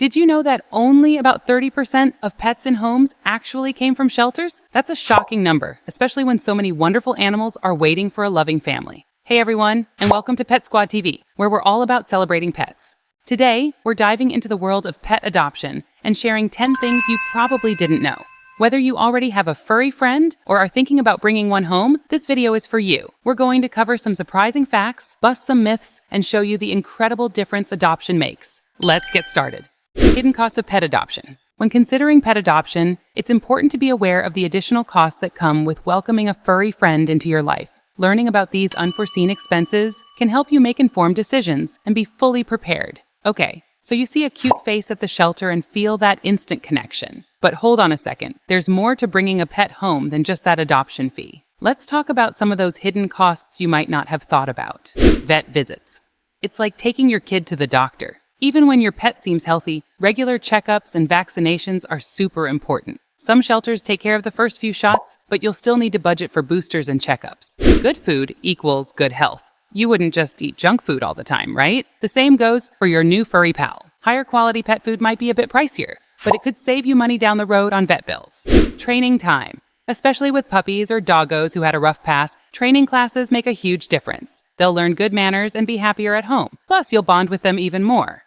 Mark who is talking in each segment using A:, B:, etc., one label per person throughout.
A: Did you know that only about 30% of pets in homes actually came from shelters? That's a shocking number, especially when so many wonderful animals are waiting for a loving family. Hey everyone, and welcome to Pet Squad TV, where we're all about celebrating pets. Today, we're diving into the world of pet adoption and sharing 10 things you probably didn't know. Whether you already have a furry friend or are thinking about bringing one home, this video is for you. We're going to cover some surprising facts, bust some myths, and show you the incredible difference adoption makes. Let's get started. Hidden costs of pet adoption. When considering pet adoption, it's important to be aware of the additional costs that come with welcoming a furry friend into your life. Learning about these unforeseen expenses can help you make informed decisions and be fully prepared. Okay, so you see a cute face at the shelter and feel that instant connection. But hold on a second, there's more to bringing a pet home than just that adoption fee. Let's talk about some of those hidden costs you might not have thought about. Vet visits. It's like taking your kid to the doctor. Even when your pet seems healthy, regular checkups and vaccinations are super important. Some shelters take care of the first few shots, but you'll still need to budget for boosters and checkups. Good food equals good health. You wouldn't just eat junk food all the time, right? The same goes for your new furry pal. Higher quality pet food might be a bit pricier, but it could save you money down the road on vet bills. Training time. Especially with puppies or doggos who had a rough past, training classes make a huge difference. They'll learn good manners and be happier at home. Plus, you'll bond with them even more.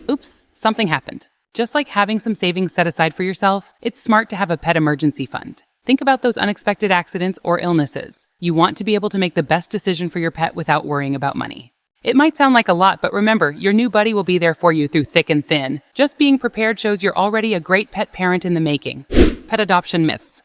A: Oops, something happened. Just like having some savings set aside for yourself, it's smart to have a pet emergency fund. Think about those unexpected accidents or illnesses. You want to be able to make the best decision for your pet without worrying about money. It might sound like a lot, but remember, your new buddy will be there for you through thick and thin. Just being prepared shows you're already a great pet parent in the making. Pet adoption myths.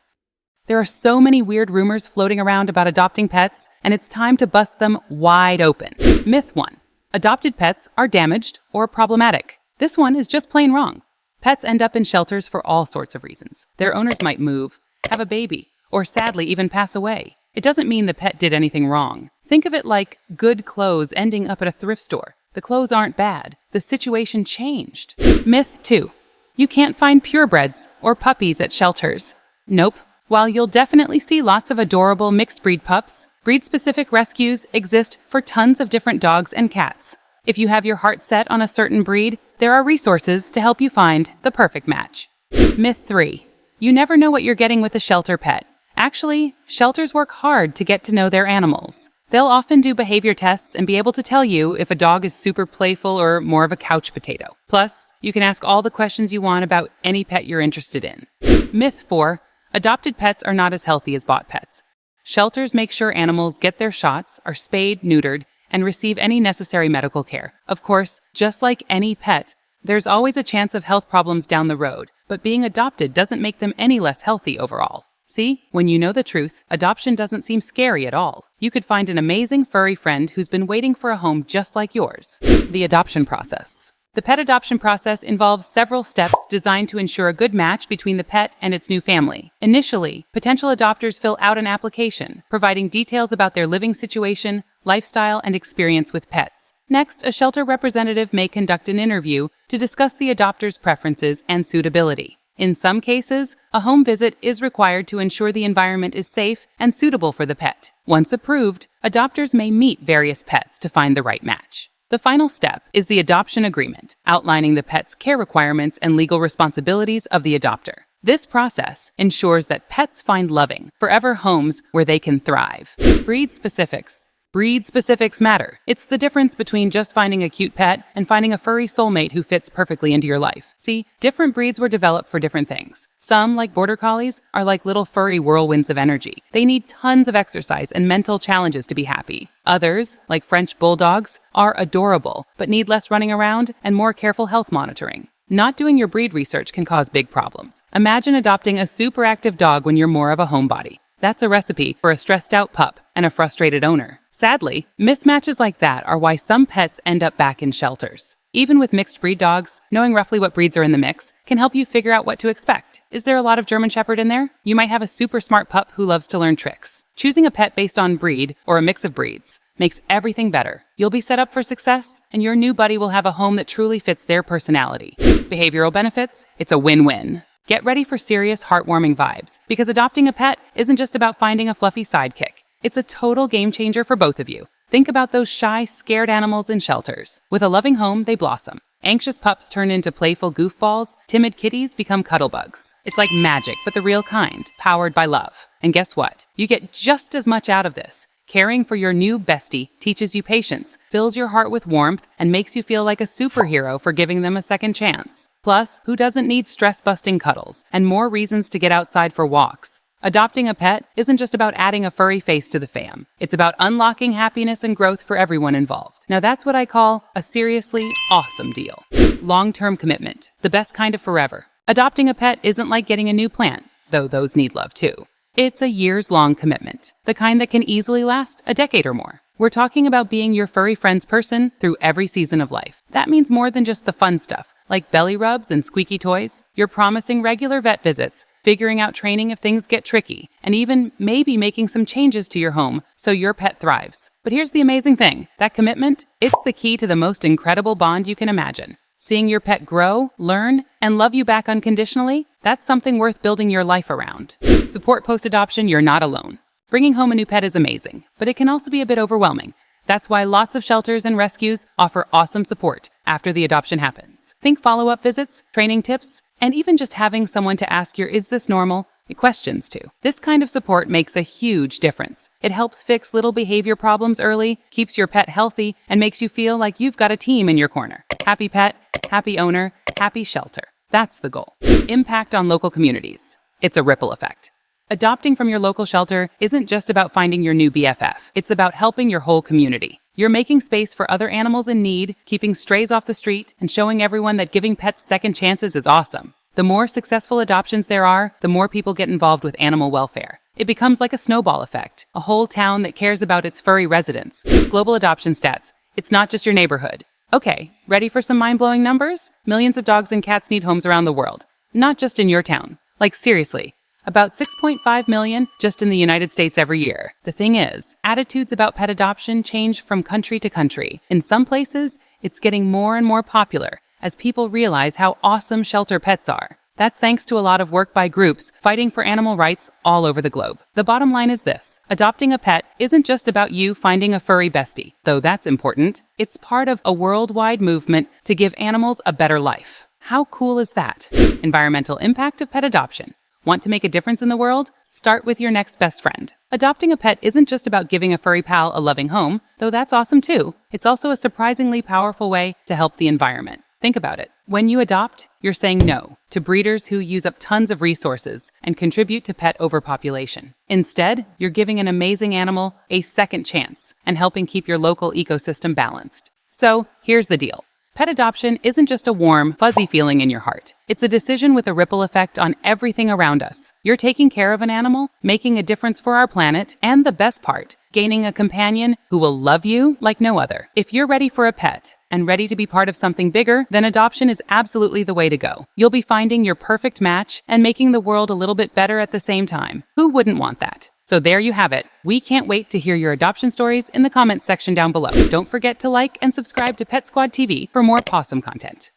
A: There are so many weird rumors floating around about adopting pets, and it's time to bust them wide open. Myth 1. Adopted pets are damaged or problematic. This one is just plain wrong. Pets end up in shelters for all sorts of reasons. Their owners might move, have a baby, or sadly even pass away. It doesn't mean the pet did anything wrong. Think of it like good clothes ending up at a thrift store. The clothes aren't bad. The situation changed. Myth 2. You can't find purebreds or puppies at shelters. Nope. While you'll definitely see lots of adorable mixed breed pups, breed-specific rescues exist for tons of different dogs and cats. If you have your heart set on a certain breed, there are resources to help you find the perfect match. Myth 3. You never know what you're getting with a shelter pet. Actually, shelters work hard to get to know their animals. They'll often do behavior tests and be able to tell you if a dog is super playful or more of a couch potato. Plus, you can ask all the questions you want about any pet you're interested in. Myth 4. Adopted pets are not as healthy as bought pets. Shelters make sure animals get their shots, are spayed, neutered, and receive any necessary medical care. Of course, just like any pet, there's always a chance of health problems down the road, but being adopted doesn't make them any less healthy overall. See, when you know the truth, adoption doesn't seem scary at all. You could find an amazing furry friend who's been waiting for a home just like yours. The adoption process. The pet adoption process involves several steps designed to ensure a good match between the pet and its new family. Initially, potential adopters fill out an application, providing details about their living situation, lifestyle, and experience with pets. Next, a shelter representative may conduct an interview to discuss the adopter's preferences and suitability. In some cases, a home visit is required to ensure the environment is safe and suitable for the pet. Once approved, adopters may meet various pets to find the right match. The final step is the adoption agreement, outlining the pet's care requirements and legal responsibilities of the adopter. This process ensures that pets find loving, forever homes where they can thrive. Breed specifics. Breed specifics matter. It's the difference between just finding a cute pet and finding a furry soulmate who fits perfectly into your life. See, different breeds were developed for different things. Some, like border collies, are like little furry whirlwinds of energy. They need tons of exercise and mental challenges to be happy. Others, like French bulldogs, are adorable, but need less running around and more careful health monitoring. Not doing your breed research can cause big problems. Imagine adopting a super active dog when you're more of a homebody. That's a recipe for a stressed out pup and a frustrated owner. Sadly, mismatches like that are why some pets end up back in shelters. Even with mixed breed dogs, knowing roughly what breeds are in the mix can help you figure out what to expect. Is there a lot of German Shepherd in there? You might have a super smart pup who loves to learn tricks. Choosing a pet based on breed or a mix of breeds makes everything better. You'll be set up for success, and your new buddy will have a home that truly fits their personality. Behavioral benefits? It's a win-win. Get ready for serious, heartwarming vibes, because adopting a pet isn't just about finding a fluffy sidekick. It's a total game changer for both of you. Think about those shy, scared animals in shelters. With a loving home, they blossom. Anxious pups turn into playful goofballs, timid kitties become cuddlebugs. It's like magic, but the real kind, powered by love. And guess what? You get just as much out of this. Caring for your new bestie teaches you patience, fills your heart with warmth, and makes you feel like a superhero for giving them a second chance. Plus, who doesn't need stress-busting cuddles and more reasons to get outside for walks? Adopting a pet isn't just about adding a furry face to the fam. It's about unlocking happiness and growth for everyone involved. Now that's what I call a seriously awesome deal. Long-term commitment, the best kind of forever. Adopting a pet isn't like getting a new plant, though those need love too. It's a years-long commitment, the kind that can easily last a decade or more. We're talking about being your furry friend's person through every season of life. That means more than just the fun stuff, like belly rubs and squeaky toys. You're promising regular vet visits, figuring out training if things get tricky, and even maybe making some changes to your home so your pet thrives. But here's the amazing thing. That commitment, it's the key to the most incredible bond you can imagine. Seeing your pet grow, learn, and love you back unconditionally, that's something worth building your life around. Support post-adoption, you're not alone. Bringing home a new pet is amazing, but it can also be a bit overwhelming. That's why lots of shelters and rescues offer awesome support after the adoption happens. Think follow-up visits, training tips, and even just having someone to ask your "is this normal?" questions to. This kind of support makes a huge difference. It helps fix little behavior problems early, keeps your pet healthy, and makes you feel like you've got a team in your corner. Happy pet, happy owner, happy shelter. That's the goal. Impact on local communities. It's a ripple effect. Adopting from your local shelter isn't just about finding your new BFF. It's about helping your whole community. You're making space for other animals in need, keeping strays off the street, and showing everyone that giving pets second chances is awesome. The more successful adoptions there are, the more people get involved with animal welfare. It becomes like a snowball effect, a whole town that cares about its furry residents. Global adoption stats. It's not just your neighborhood. Okay, ready for some mind-blowing numbers? Millions of dogs and cats need homes around the world, not just in your town. Like seriously. About 6.5 million just in the United States every year. The thing is, attitudes about pet adoption change from country to country. In some places, it's getting more and more popular as people realize how awesome shelter pets are. That's thanks to a lot of work by groups fighting for animal rights all over the globe. The bottom line is this: adopting a pet isn't just about you finding a furry bestie, though that's important. It's part of a worldwide movement to give animals a better life. How cool is that? Environmental impact of pet adoption. Want to make a difference in the world? Start with your next best friend. Adopting a pet isn't just about giving a furry pal a loving home, though that's awesome too. It's also a surprisingly powerful way to help the environment. Think about it. When you adopt, you're saying no to breeders who use up tons of resources and contribute to pet overpopulation. Instead, you're giving an amazing animal a second chance and helping keep your local ecosystem balanced. So, here's the deal. Pet adoption isn't just a warm, fuzzy feeling in your heart. It's a decision with a ripple effect on everything around us. You're taking care of an animal, making a difference for our planet, and the best part, gaining a companion who will love you like no other. If you're ready for a pet and ready to be part of something bigger, then adoption is absolutely the way to go. You'll be finding your perfect match and making the world a little bit better at the same time. Who wouldn't want that? So there you have it. We can't wait to hear your adoption stories in the comments section down below. Don't forget to like and subscribe to Pet Squad TV for more awesome content.